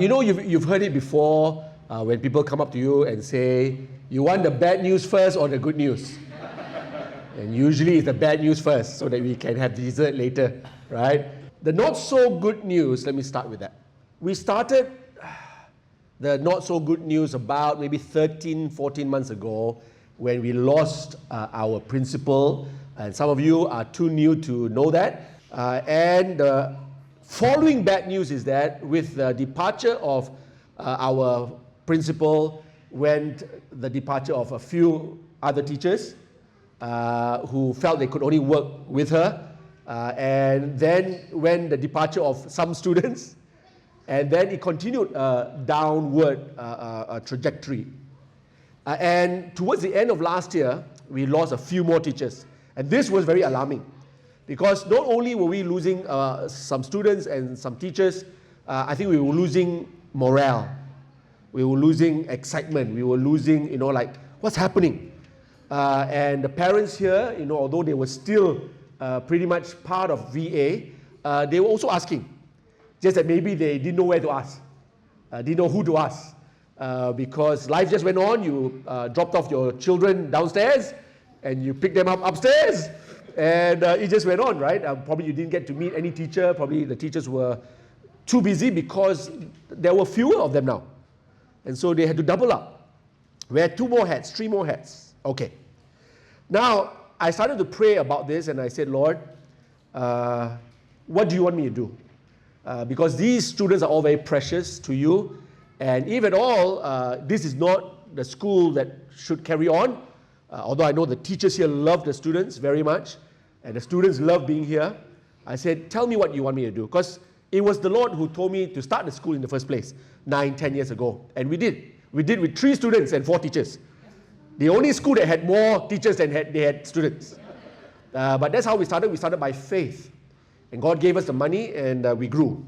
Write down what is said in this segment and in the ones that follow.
You know, you've heard it before when people come up to you and say, you want the bad news first or the good news? And usually it's the bad news first so that we can have dessert later, right? The not so good news, let me start with that. We started the not so good news about maybe 13, 14 months ago when we lost our principal. And some of you are too new to know that. And the following bad news is that with the departure of our principal went the departure of a few other teachers who felt they could only work with her. And then when the departure of some students, and then it continued downward trajectory. And towards the end of last year, we lost a few more teachers. And this was very alarming because not only were we losing some students and some teachers, I think we were losing morale. We were losing excitement. We were losing, like, what's happening? And the parents here, although they were still pretty much part of VA, they were also asking, just that maybe they didn't know where to ask, didn't know who to ask, because life just went on. You dropped off your children downstairs, and you picked them up upstairs, and it just went on, right? Probably you didn't get to meet any teacher. Probably the teachers were too busy because there were fewer of them now. And so they had to double up. We had 2 more hats, 3 more hats. Okay. Now, I started to pray about this, and I said, Lord, what do you want me to do? Because these students are all very precious to you, and if at all, this is not the school that should carry on, although I know the teachers here love the students very much, and the students love being here. I said, tell me what you want me to do, because it was the Lord who told me to start the school in the first place 9, 10 years ago, and we did. We did with 3 students and 4 teachers. The only school that had more teachers than they had students. But that's how we started. We started by faith. And God gave us the money, and we grew.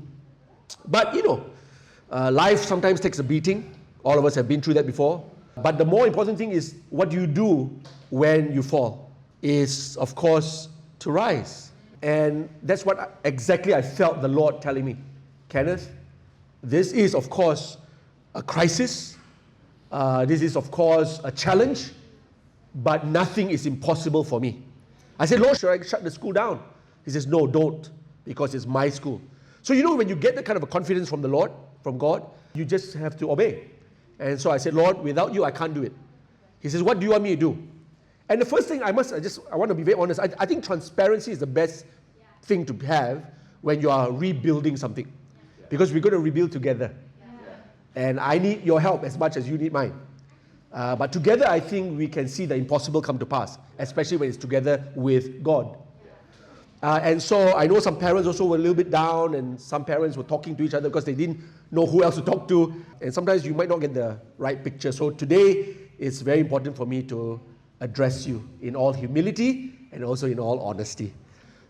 But, life sometimes takes a beating. All of us have been through that before. But the more important thing is, what do you do when you fall? Is, of course, to rise. And that's what exactly I felt the Lord telling me. Kenneth, this is, of course, a crisis. This is, of course, a challenge. But nothing is impossible for me. I said, Lord, should I shut the school down? He says, no, don't, because it's my school. So when you get that kind of a confidence from the Lord, from God, you just have to obey. And so I said, Lord, without you, I can't do it. He says, what do you want me to do? And the first thing I want to be very honest, I think transparency is the best thing to have when you are rebuilding something. Because we're going to rebuild together. And I need your help as much as you need mine. But together, I think we can see the impossible come to pass, especially when it's together with God. And so I know some parents also were a little bit down, and some parents were talking to each other because they didn't know who else to talk to. And sometimes you might not get the right picture. So today, it's very important for me to address you in all humility and also in all honesty.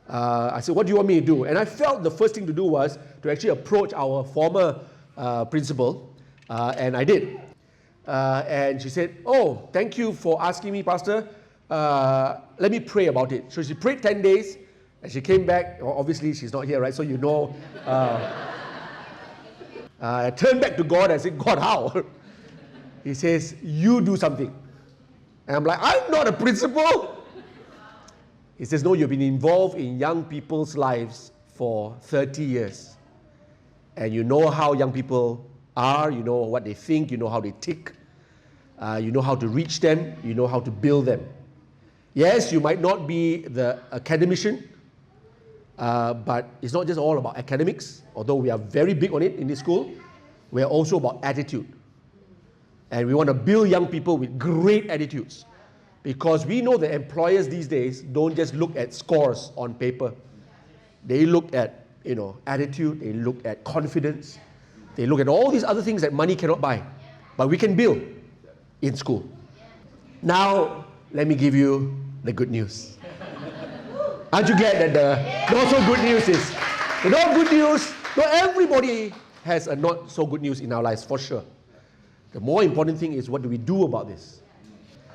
I said, what do you want me to do? And I felt the first thing to do was to actually approach our former principal, and I did. And she said, oh, thank you for asking me, Pastor. Let me pray about it. So she prayed 10 days, and she came back. Obviously, she's not here, right? So I turned back to God and said, God, how? He says, you do something. And I'm like, I'm not a principal. He says, no, you've been involved in young people's lives for 30 years. And you know how young people are, you know what they think, you know how they tick. You know how to reach them, you know how to build them. Yes, you might not be the academician, but it's not just all about academics, although we are very big on it in this school. We're also about attitude. And we want to build young people with great attitudes, because we know that employers these days don't just look at scores on paper. They look at, attitude, they look at confidence, they look at all these other things that money cannot buy, but we can build in school. Now, let me give you the good news. Aren't you glad that the not so good news is? The not good news, not everybody has a not so good news in our lives, for sure. The more important thing is, what do we do about this?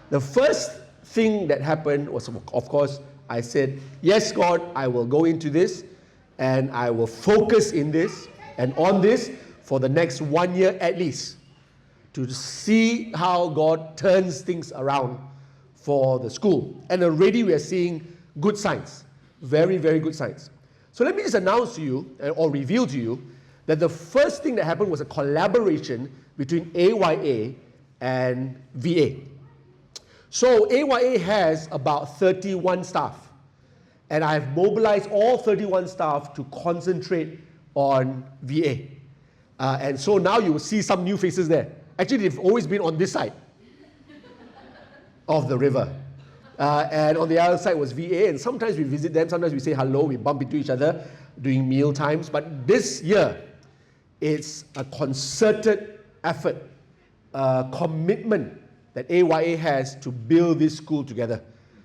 The first thing that happened was, of course, I said, yes, God, I will go into this, and I will focus in this and on this for the next 1 year at least to see how God turns things around for the school. And already we are seeing good signs, very, very good signs. So let me just announce to you, or reveal to you, that the first thing that happened was a collaboration between AYA and VA. So AYA has about 31 staff, and I've mobilized all 31 staff to concentrate on VA. And so now you will see some new faces there. Actually, they've always been on this side of the river. And on the other side was VA, and sometimes we visit them, sometimes we say hello, we bump into each other during meal times. But this year, it's a concerted effort, commitment that AYA has to build this school together.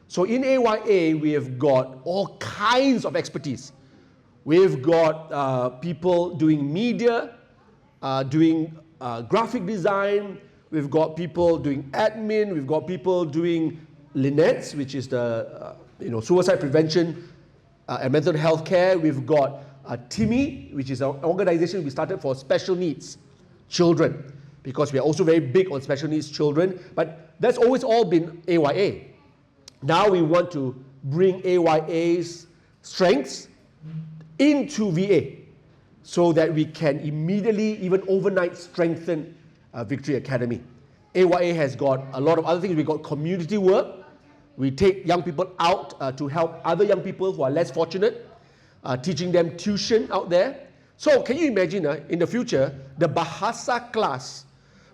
So in AYA, we have got all kinds of expertise. We've got people doing media, doing graphic design, we've got people doing admin, we've got people doing Linettes, which is the suicide prevention and mental health care. We've got TIMI, which is an organization we started for special needs children, because we are also very big on special needs children. But that's always all been AYA. Now we want to bring AYA's strengths into VA so that we can immediately, even overnight, strengthen Victory Academy. AYA has got a lot of other things. We've got community work. We take young people out to help other young people who are less fortunate, teaching them tuition out there. So can you imagine in the future, the Bahasa class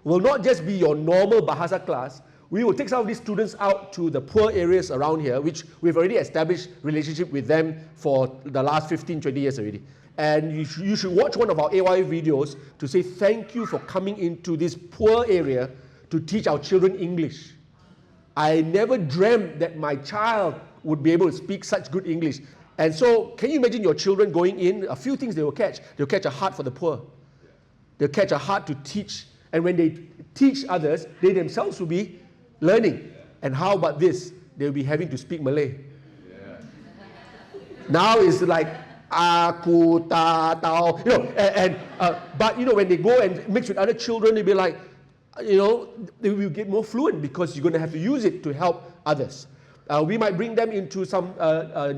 will not just be your normal Bahasa class. We will take some of these students out to the poor areas around here, which we've already established relationship with them for the last 15, 20 years already. And you should watch one of our AYA videos to say thank you for coming into this poor area to teach our children English. I never dreamt that my child would be able to speak such good English. And so, can you imagine your children going in? A few things they will catch. They'll catch a heart for the poor. They'll catch a heart to teach. And when they teach others, they themselves will be learning. And how about this? They'll be having to speak Malay. Yeah. Now it's like, aku ta tau, but when they go and mix with other children, they'll be like, they will get more fluent because you're going to have to use it to help others. We might bring them into some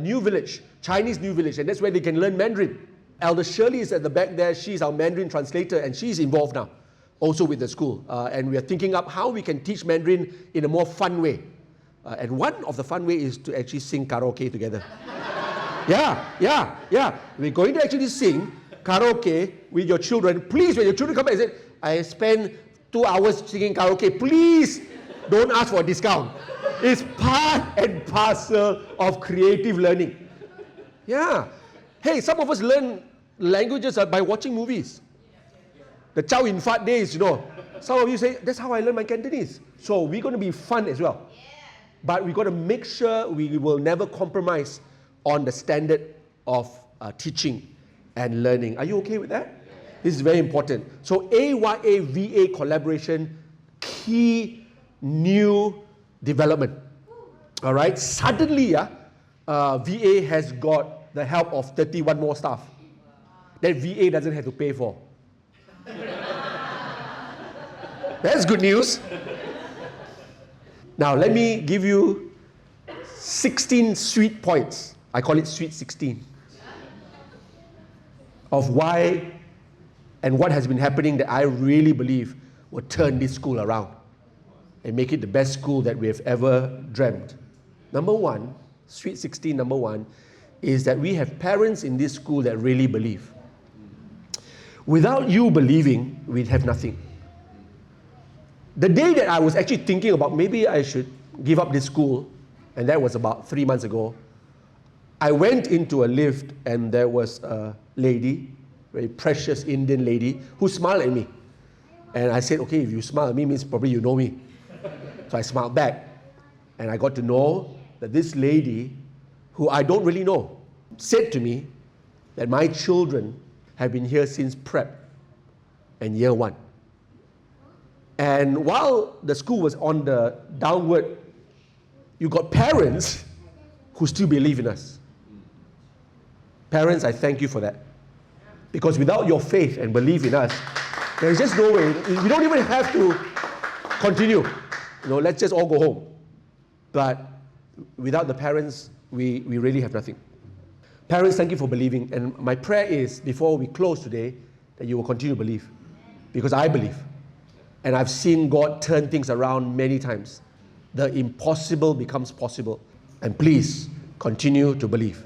new village, Chinese new village, and that's where they can learn Mandarin. Elder Shirley is at the back there. She's our Mandarin translator, and she's involved now, also with the school. And we are thinking up how we can teach Mandarin in a more fun way. And one of the fun ways is to actually sing karaoke together. Yeah. We're going to actually sing karaoke with your children. Please, when your children come back and say, I spend 2 hours singing karaoke, please don't ask for a discount. It's part and parcel of creative learning. Yeah. Hey, some of us learn languages by watching movies. The Chow In Fat days, Some of you say, that's how I learn my Cantonese. So we're going to be fun as well. But we've got to make sure we will never compromise on the standard of teaching and learning. Are you okay with that? This is very important. So AYA-VA collaboration, key new development. All right, suddenly VA has got the help of 31 more staff that VA doesn't have to pay for. That's good news. Now let me give you 16 sweet points. I call it Sweet 16 of why and what has been happening that I really believe will turn this school around and make it the best school that we have ever dreamt. Number one, Sweet 16, number one, is that we have parents in this school that really believe. Without you believing, we'd have nothing. The day that I was actually thinking about maybe I should give up this school, and that was about 3 months ago, I went into a lift and there was a lady, very precious Indian lady, who smiled at me. And I said, okay, if you smile at me, means probably you know me. So I smiled back. And I got to know that this lady, who I don't really know, said to me that my children have been here since prep and year one. And while the school was on the downward, you got parents who still believe in us. Parents, I thank you for that. Because without your faith and belief in us, there's just no way. We don't even have to continue. Let's just all go home. But without the parents, we really have nothing. Parents, thank you for believing. And my prayer is, before we close today, that you will continue to believe. Because I believe. And I've seen God turn things around many times. The impossible becomes possible. And please, continue to believe.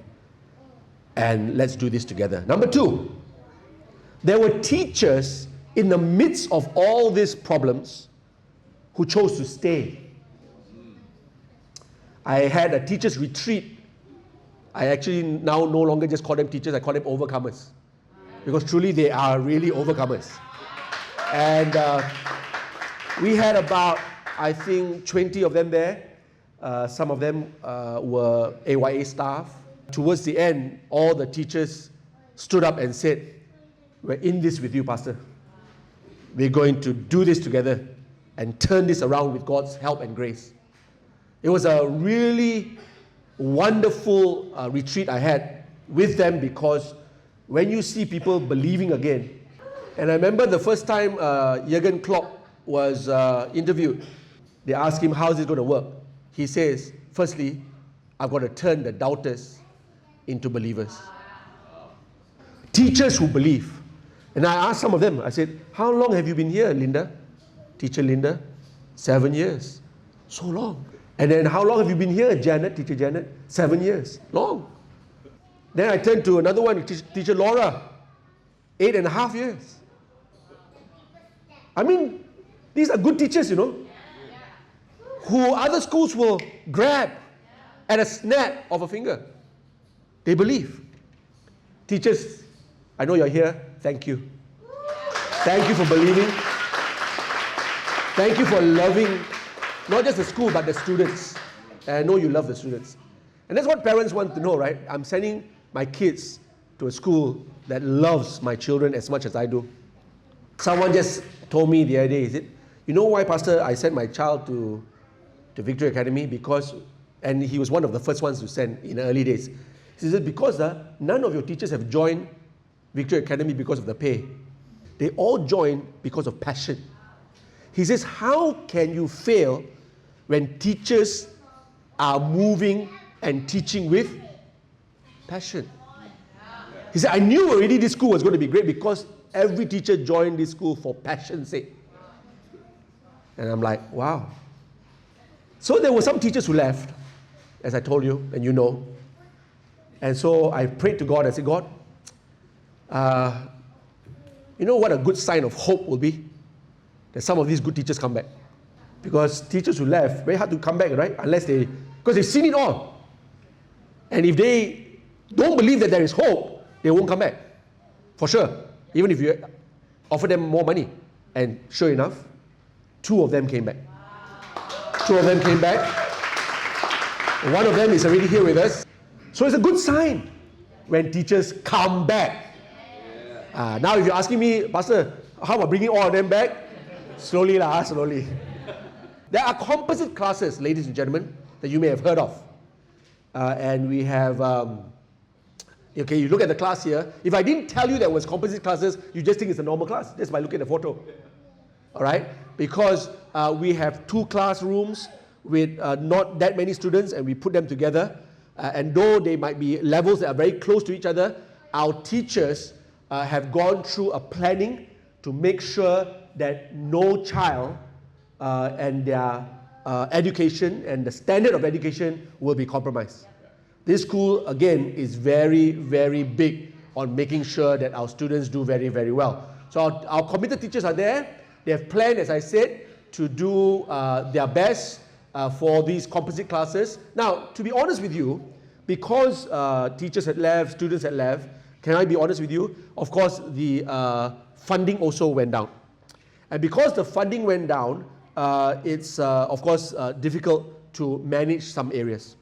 And let's do this together. Number 2, there were teachers in the midst of all these problems who chose to stay. I had a teachers' retreat. I actually now no longer just call them teachers, I call them overcomers. Because truly they are really overcomers. And we had about, I think, 20 of them there. Some of them were AYA staff. Towards the end, all the teachers stood up and said, "We're in this with you, Pastor. We're going to do this together and turn this around with God's help and grace." It was a really wonderful retreat I had with them, because when you see people believing again, and I remember the first time Jürgen Klopp was interviewed, they asked him, how's it going to work? He says, firstly, I've got to turn the doubters into believers. Teachers who believe. And I asked some of them, I said, how long have you been here, Linda? Teacher Linda? 7 years. So long. And then how long have you been here, Janet, Teacher Janet? 7 years. Long. Then I turned to another one, Teacher Laura. 8.5 years. I mean, these are good teachers, who other schools will grab at a snap of a finger. They believe. Teachers, I know you're here. Thank you. Thank you for believing. Thank you for loving not just the school, but the students. And I know you love the students. And that's what parents want to know, right? I'm sending my kids to a school that loves my children as much as I do. Someone just told me the other day, you know why, Pastor, I sent my child to Victory Academy? Because, and he was one of the first ones to send in the early days. He said, because none of your teachers have joined Victory Academy because of the pay. They all joined because of passion. He says, how can you fail when teachers are moving and teaching with passion? He said, I knew already this school was going to be great because every teacher joined this school for passion's sake. And I'm like, wow. So there were some teachers who left, as I told you, and you know. And so I prayed to God. I said, God, you know what a good sign of hope will be? That some of these good teachers come back. Because teachers who left, very hard to come back, right? Unless because they've seen it all. And if they don't believe that there is hope, they won't come back. For sure. Even if you offer them more money. And sure enough, 2 of them came back. 2 of them came back. One of them is already here with us. So it's a good sign when teachers come back. Now if you're asking me, Pastor, how about bringing all of them back? Slowly. There are composite classes, ladies and gentlemen, that you may have heard of. And we have, okay, you look at the class here. If I didn't tell you there was composite classes, you just think it's a normal class, just by looking at the photo. All right? Because we have 2 classrooms with not that many students, and we put them together. And though they might be levels that are very close to each other, our teachers have gone through a planning to make sure that no child and their education and the standard of education will be compromised. This school, again, is very, very big on making sure that our students do very, very well. So our committed teachers are there. They have planned, as I said, to do their best for these composite classes. Now, to be honest with you, because teachers had left, students had left, can I be honest with you? Of course, the funding also went down. And because the funding went down, it's, of course, difficult to manage some areas.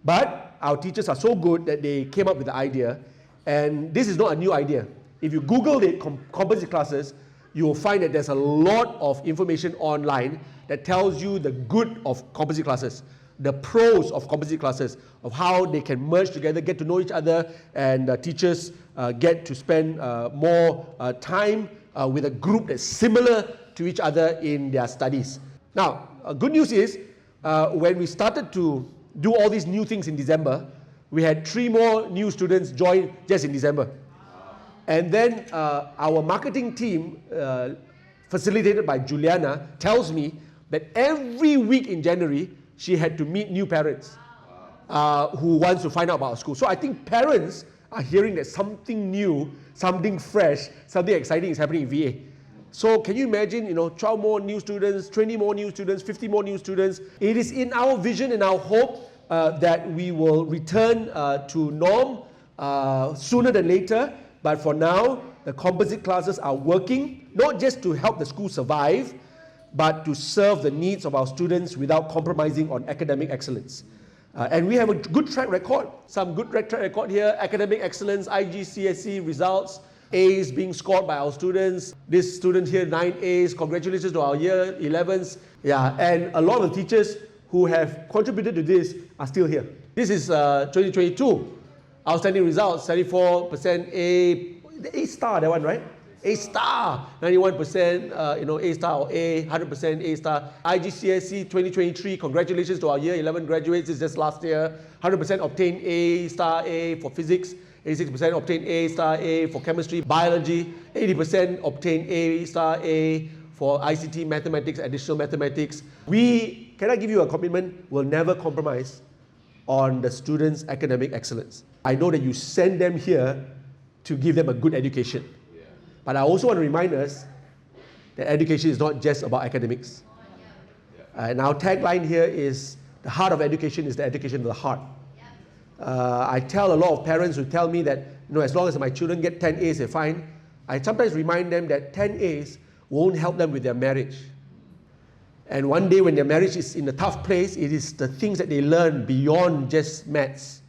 But our teachers are so good that they came up with the idea. And this is not a new idea. If you Google the composite classes, you will find that there's a lot of information online that tells you the good of composite classes. the pros of composite classes, of how they can merge together, get to know each other, and teachers get to spend more time with a group that's similar to each other in their studies. Now, good news is, when we started to do all these new things in December, we had 3 more new students join just in December. And then our marketing team, facilitated by Juliana, tells me that every week in January, she had to meet new parents who wants to find out about our school. So I think parents are hearing that something new, something fresh, something exciting is happening in VA. So can you imagine, 12 more new students, 20 more new students, 50 more new students. It is in our vision and our hope that we will return to norm sooner than later. But for now, the composite classes are working, not just to help the school survive, but to serve the needs of our students without compromising on academic excellence. And we have a good track record, some good track record here: academic excellence, IGCSE results, A's being scored by our students. This student here, 9 A's, congratulations to our year 11s. Yeah, and a lot of the teachers who have contributed to this are still here. This is 2022, outstanding results, 74% A, the A star, that one, right? A star, 91%, A star or A, 100% A star. IGCSE 2023, congratulations to our year 11 graduates. It's just last year. 100% obtained A star A for physics. 86% obtained A star A for chemistry, biology. 80% obtained A star A for ICT, mathematics, additional mathematics. Can I give you a commitment? We'll never compromise on the students' academic excellence. I know that you send them here to give them a good education. But I also want to remind us that education is not just about academics. And our tagline here is, the heart of education is the education of the heart. I tell a lot of parents who tell me that, as long as my children get 10 A's, they're fine. I sometimes remind them that 10 A's won't help them with their marriage. And one day when their marriage is in a tough place, it is the things that they learn beyond just maths,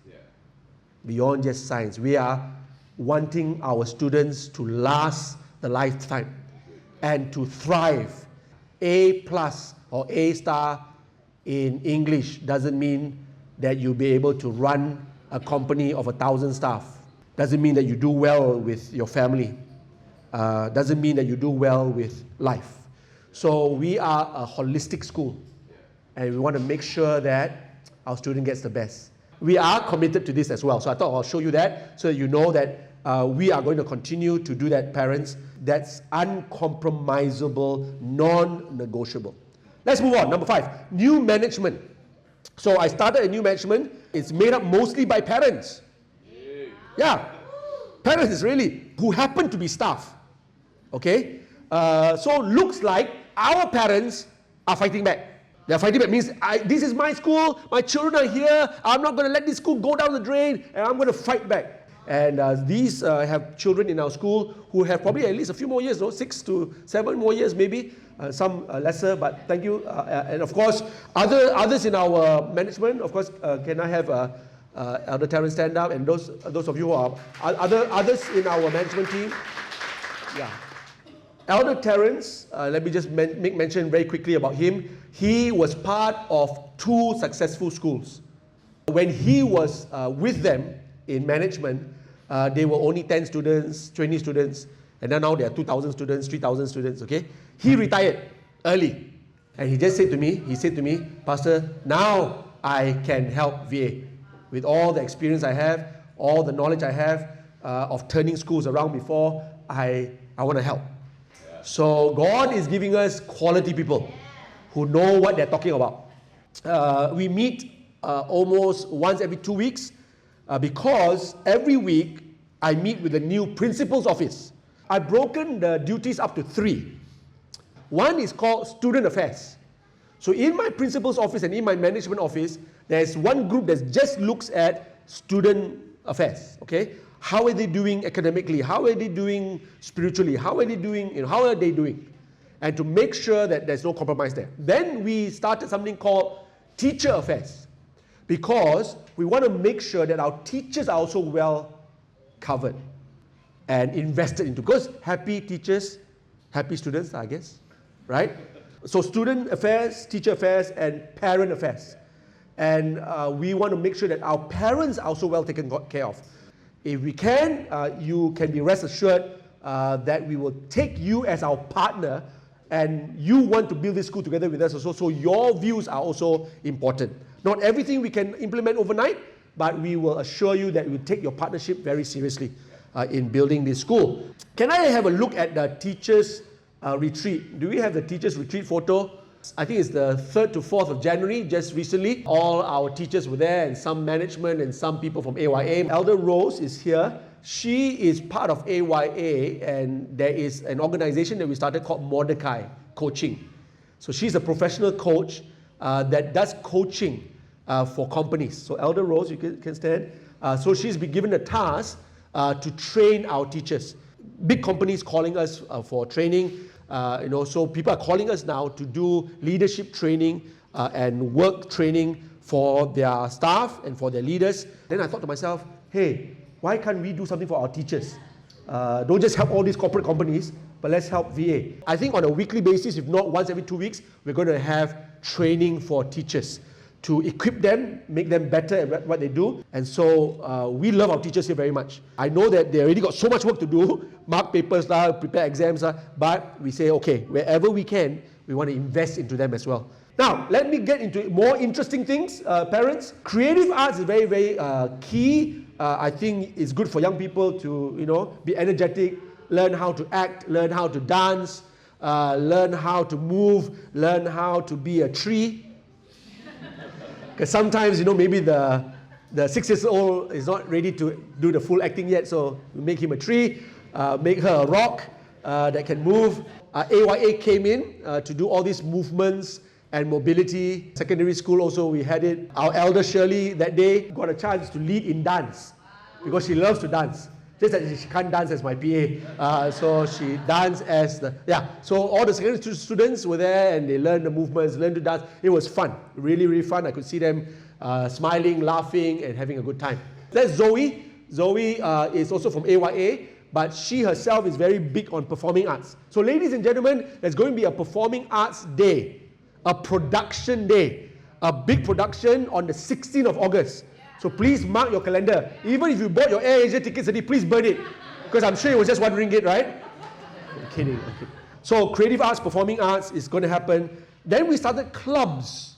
beyond just science. We are wanting our students to last the lifetime and to thrive. A plus or A star in English doesn't mean that you'll be able to run a company of 1,000 staff. Doesn't mean that you do well with your family. Doesn't mean that you do well with life. So we are a holistic school, and we want to make sure that our student gets the best. We are committed to this as well. So I thought I'll show you that so that you know that we are going to continue to do that, parents. That's uncompromisable, non-negotiable. Let's move on. Number 5, new management. So I started a new management. It's made up mostly by parents. Yeah, parents really, who happen to be staff. Okay? So looks like our parents are fighting back. They're fighting back means, this is my school, my children are here, I'm not going to let this school go down the drain, and I'm going to fight back. And these have children in our school who have probably at least a few more years, 6 to 7 more years maybe, some lesser, but thank you. And of course, others in our management, of course, can I have Elder Terrence stand up, and those of you who are others in our management team. Yeah. Elder Terrence, let me just make mention very quickly about him. He was part of 2 successful schools. When he was with them in management, they were only 10 students, 20 students, and then now there are 2,000 students, 3,000 students, okay? He retired early, and he said to me, Pastor, now I can help VA. With all the experience I have, all the knowledge I have of turning schools around before, I want to help. So God is giving us quality people who know what they're talking about. We meet almost once every 2 weeks because every week I meet with the new principal's office. I've broken the duties up to 3. One is called student affairs. So in my principal's office and in my management office, there's one group that just looks at student affairs, okay? How are they doing academically? How are they doing spiritually? How are they doing, how are they doing? And to make sure that there's no compromise there. Then we started something called teacher affairs, because we want to make sure that our teachers are also well covered and invested into, because happy teachers, happy students, I guess, right? So student affairs, teacher affairs, and parent affairs. And we want to make sure that our parents are also well taken care of. If we can, you can be rest assured that we will take you as our partner, and you want to build this school together with us also, so your views are also important. Not everything we can implement overnight, but we will assure you that we take your partnership very seriously in building this school. Can I have a look at the teachers' retreat? Do we have the teachers' retreat photo? I think it's the 3rd to 4th of January, just recently. All our teachers were there, and some management and some people from AYA. Elder Rose is here. She is part of AYA, and there is an organization that we started called Mordecai Coaching. So she's a professional coach that does coaching for companies. So Elder Rose, you can stand. So she's been given a task to train our teachers. Big companies calling us for training. So people are calling us now to do leadership training and work training for their staff and for their leaders. Then I thought to myself, hey, why can't we do something for our teachers? Don't just help all these corporate companies, but let's help VA. I think on a weekly basis, if not once every 2 weeks, we're going to have training for teachers to equip them, make them better at what they do. And so we love our teachers here very much. I know that they already got so much work to do, mark papers, prepare exams, but we say, okay, wherever we can, we want to invest into them as well. Now, let me get into more interesting things, parents. Creative arts is very, very key. I think it's good for young people to, be energetic, learn how to act, learn how to dance, learn how to move, learn how to be a tree. Because sometimes, maybe the 6-year-old is not ready to do the full acting yet, so we make him a tree, make her a rock that can move. AYA came in to do all these movements and mobility. Secondary school also, we had it. Our elder Shirley that day got a chance to lead in dance because she loves to dance. Just that she can't dance as my PA. So she danced as so all the secondary students were there and they learned the movements, learned to dance. It was fun, really, really fun. I could see them smiling, laughing, and having a good time. That's Zoe. Zoe is also from AYA, but she herself is very big on performing arts. So ladies and gentlemen, there's going to be a performing arts day, a production day, a big production on the 16th of August. So please mark your calendar. Even if you bought your Air Asia tickets already, please burn it. Because I'm sure it was just ringgit, right? I'm kidding. So creative arts, performing arts is going to happen. Then we started clubs.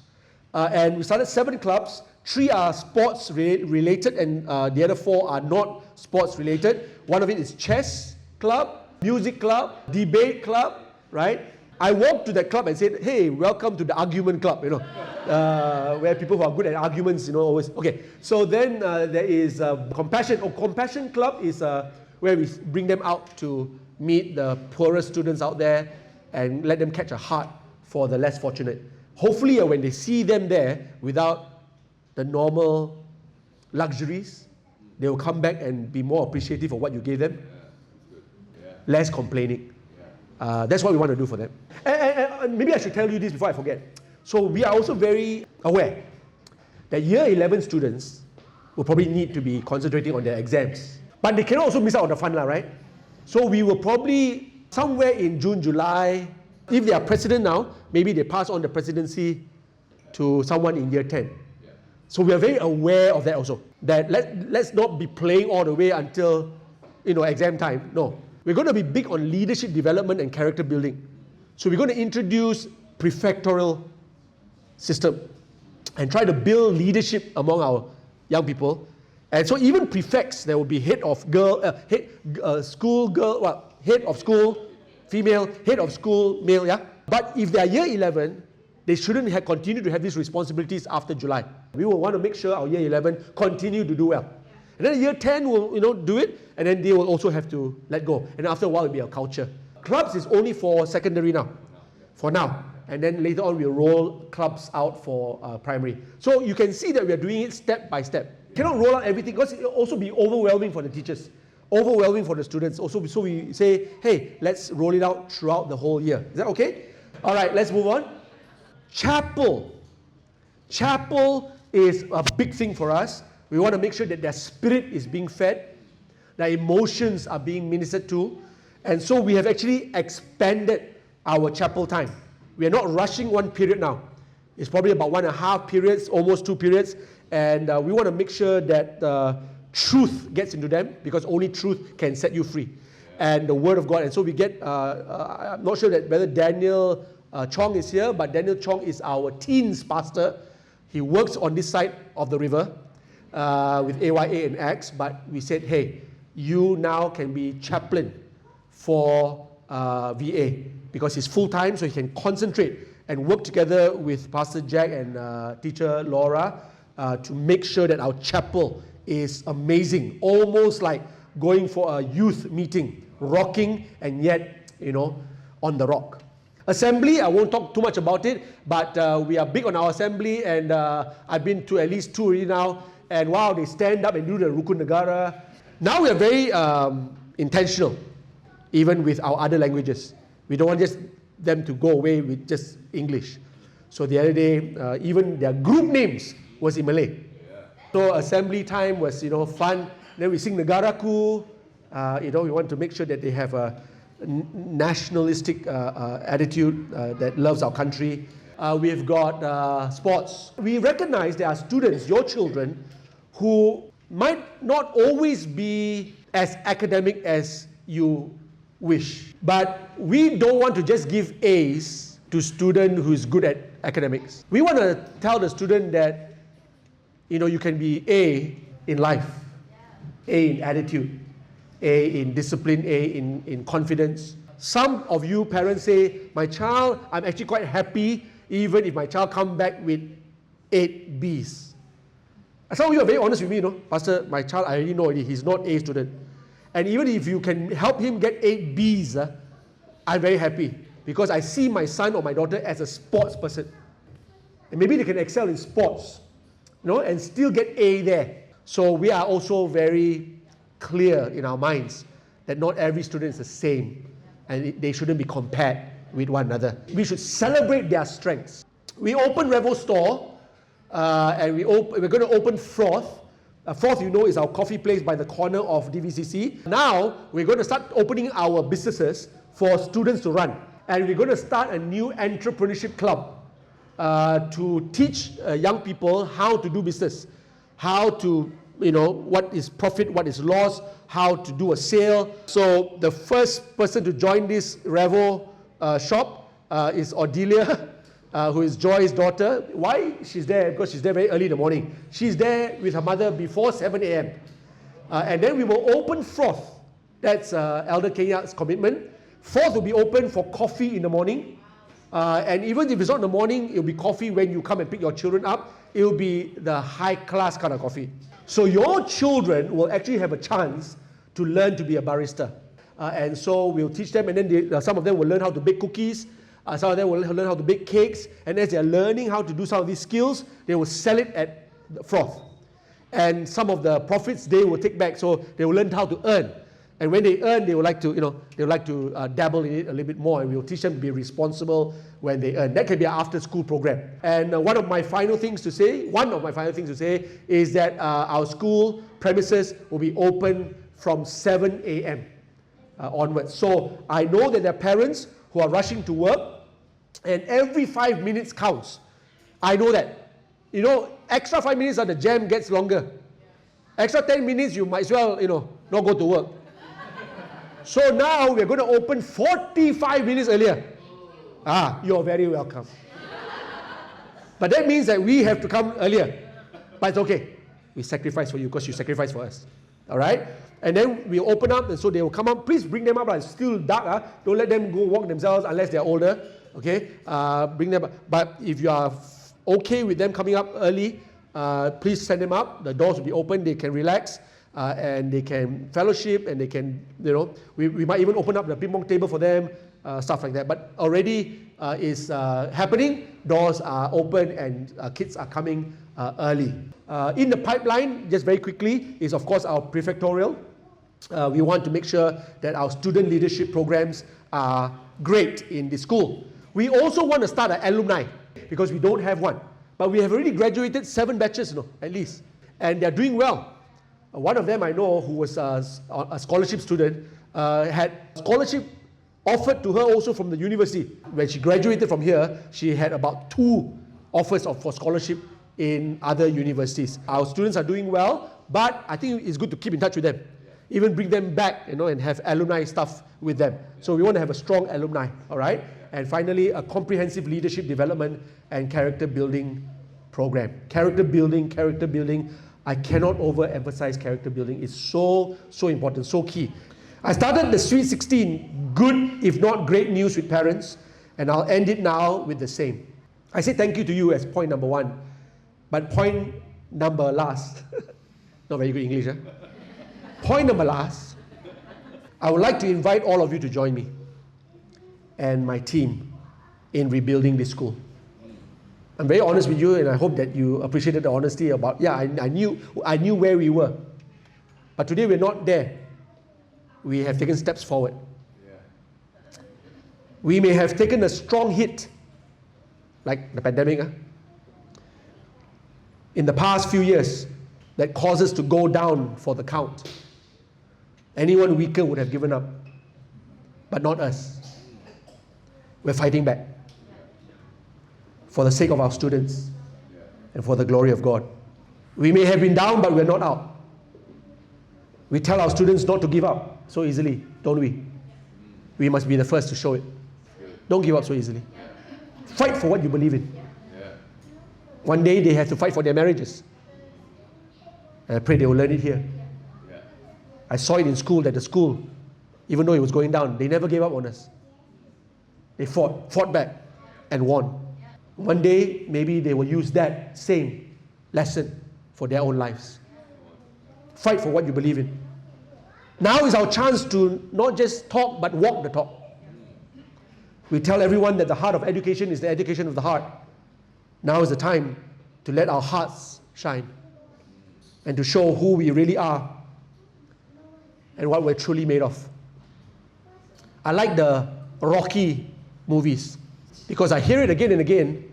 And we started 7 clubs. 3 are sports related and the other 4 are not sports related. One of it is chess club, music club, debate club, right? I walked to that club and said, hey, welcome to the argument club, where people who are good at arguments, always. Okay, so then there is compassion. Compassion club is where we bring them out to meet the poorest students out there and let them catch a heart for the less fortunate. Hopefully, when they see them there without the normal luxuries, they will come back and be more appreciative of what you gave them. Less complaining. That's what we want to do for them. And maybe I should tell you this before I forget. So we are also very aware that year 11 students will probably need to be concentrating on their exams. But they cannot also miss out on the fun, right? So we will probably, somewhere in June, July, if they are president now, maybe they pass on the presidency to someone in year 10. So we are very aware of that also. That let's not be playing all the way until exam time. No. We're going to be big on leadership development and character building. So we're going to introduce prefectorial system and try to build leadership among our young people. And so even prefects, there will be head of school female, head of school male, yeah? But if they are year 11, they shouldn't continue to have these responsibilities after July. We will want to make sure our year 11 continue to do well. And then year 10 will do it, and then they will also have to let go. And after a while, it'll be a culture. Clubs is only for secondary now, for now. And then later on, we'll roll clubs out for primary. So you can see that we are doing it step by step. Cannot roll out everything because it will also be overwhelming for the teachers, overwhelming for the students. Also, so we say, hey, let's roll it out throughout the whole year. Is that okay? All right, let's move on. Chapel. Chapel is a big thing for us. We want to make sure that their spirit is being fed, their emotions are being ministered to. And so we have actually expanded our chapel time. We are not rushing one period now. It's probably about 1.5 periods, almost 2 periods. And we want to make sure that truth gets into them, because only truth can set you free. And the Word of God. And so we get, I'm not sure that whether Daniel Chong is here, but Daniel Chong is our teens pastor. He works on this side of the river with AYA and Acts. But we said, hey, you now can be chaplain for VA, because he's full-time, so he can concentrate and work together with Pastor Jack and teacher Laura to make sure that our chapel is amazing, almost like going for a youth meeting, rocking and yet, on the rock. Assembly, I won't talk too much about it, but we are big on our assembly, and I've been to at least 2 already now, and wow, they stand up and do the Rukun Negara. Now we are very intentional, even with our other languages. We don't want just them to go away with just English. So the other day, even their group names was in Malay. So assembly time was, fun. Then we sing Negaraku. We want to make sure that they have a nationalistic attitude that loves our country. We've got sports. We recognize there are students, your children, who might not always be as academic as you wish. But we don't want to just give A's to student who is good at academics. We want to tell the student that, you can be A in life, A in attitude, A in discipline, A in confidence. Some of you parents say, my child, I'm actually quite happy even if my child come back with 8 B's. Some of you are very honest with me, Pastor, my child, I already know he's not A student. And even if you can help him get 8 B's, I'm very happy, because I see my son or my daughter as a sports person. And maybe they can excel in sports, and still get A there. So we are also very clear in our minds that not every student is the same, and they shouldn't be compared with one another. We should celebrate their strengths. We open Revel Store, and we're going to open Froth. Froth, is our coffee place by the corner of DVCC. Now, we're going to start opening our businesses for students to run. And we're going to start a new entrepreneurship club to teach young people how to do business, how to, what is profit, what is loss, how to do a sale. So the first person to join this Revel shop is Odelia, who is Joy's daughter. Why she's there? Because she's there very early in the morning. She's there with her mother before 7 a.m. And then we will open Froth. That's Elder Kenya's commitment. Froth will be open for coffee in the morning. And even if it's not in the morning, it'll be coffee when you come and pick your children up. It'll be the high-class kind of coffee. So your children will actually have a chance to learn to be a barista. And so we'll teach them, and then some of them will learn how to bake cookies. Some of them will learn how to bake cakes, and as they're learning how to do some of these skills, they will sell it at the Froth. And some of the profits they will take back, so they will learn how to earn. And when they earn, they would like to, dabble in it a little bit more, and we will teach them to be responsible when they earn. That can be an after-school program. And one of my final things to say is that our school premises will be open from 7 a.m. Onwards. So I know that there are parents who are rushing to work, and every 5 minutes counts. I know that. Extra 5 minutes and the jam gets longer. Extra 10 minutes, you might as well, not go to work. So now we're going to open 45 minutes earlier. You're very welcome. But that means that we have to come earlier. But it's okay. We sacrifice for you because you sacrifice for us. All right? And then we open up, and so they will come up. Please bring them up. It's still dark. Don't let them go walk themselves unless they're older. Okay? Bring them up. But if you are okay with them coming up early, please send them up. The doors will be open. They can relax, and they can fellowship, and they can, we might even open up the ping pong table for them, stuff like that. But already is happening. Doors are open, and kids are coming early. In the pipeline, just very quickly, is of course our prefectorial. We want to make sure that our student leadership programs are great in the school. We also want to start an alumni, because we don't have one. But we have already graduated 7 batches, at least. And they're doing well. One of them I know, who was a scholarship student, had scholarship offered to her also from the university. When she graduated from here, she had about 2 offers for scholarship in other universities. Our students are doing well, but I think it's good to keep in touch with them. Even bring them back, and have alumni stuff with them. So we want to have a strong alumni, all right? And finally, a comprehensive leadership development and character building program. Character building. I cannot overemphasize character building. It's so important, so key. I started the Sweet 16, good if not great news with parents, and I'll end it now with the same. I say thank you to you as point number 1, but point number last, not very good English, huh? Point number last, I would like to invite all of you to join me and my team in rebuilding this school. I'm very honest with you, and I hope that you appreciated the honesty about, I knew where we were. But today we're not there. We have taken steps forward. We may have taken a strong hit, like the pandemic, in the past few years, that caused us to go down for the count. Anyone weaker would have given up, but not us. We're fighting back for the sake of our students and for the glory of God. We may have been down, but we're not out. We tell our students not to give up so easily, don't we? We must be the first to show it. Don't give up so easily. Fight for what you believe in. One day they have to fight for their marriages. And I pray they will learn it here. I saw it in school, that the school, even though it was going down, they never gave up on us. They fought back and won. One day, maybe they will use that same lesson for their own lives. Fight for what you believe in. Now is our chance to not just talk, but walk the talk. We tell everyone that the heart of education is the education of the heart. Now is the time to let our hearts shine and to show who we really are and what we're truly made of. I like the Rocky movies because I hear it again and again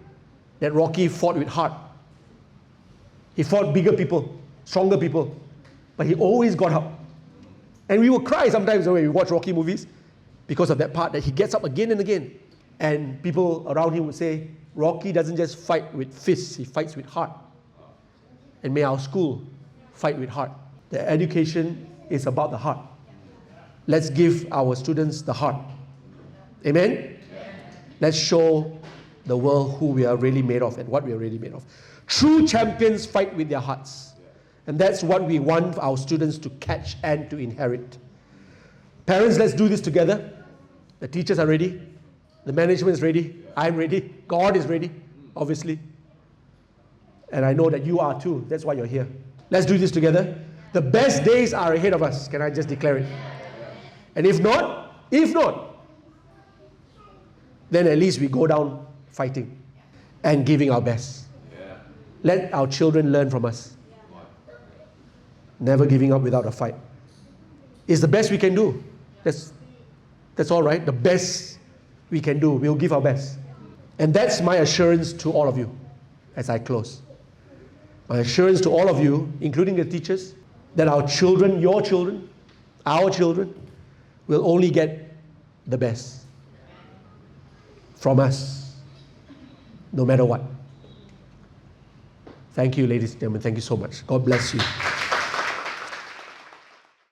that Rocky fought with heart. He fought bigger people, stronger people, but he always got up. And we will cry sometimes when we watch Rocky movies because of that part, that he gets up again and again. And people around him would say, Rocky doesn't just fight with fists, he fights with heart. And may our school fight with heart. The education is about the heart. Let's give our students the heart. Amen? Let's show the world who we are really made of and what we are really made of. True champions fight with their hearts. And that's what we want our students to catch and to inherit. Parents, let's do this together. The teachers are ready. The management is ready. I'm ready. God is ready, obviously. And I know that you are too. That's why you're here. Let's do this together. The best days are ahead of us. Can I just declare it? And if not, then at least we go down fighting and giving our best. Let our children learn from us. Never giving up without a fight. It's the best we can do. That's all right. The best we can do. We'll give our best. And that's my assurance to all of you as I close. My assurance to all of you, including the teachers, that our children, your children, our children, will only get the best from us, no matter what. Thank you, ladies and gentlemen. Thank you so much. God bless you.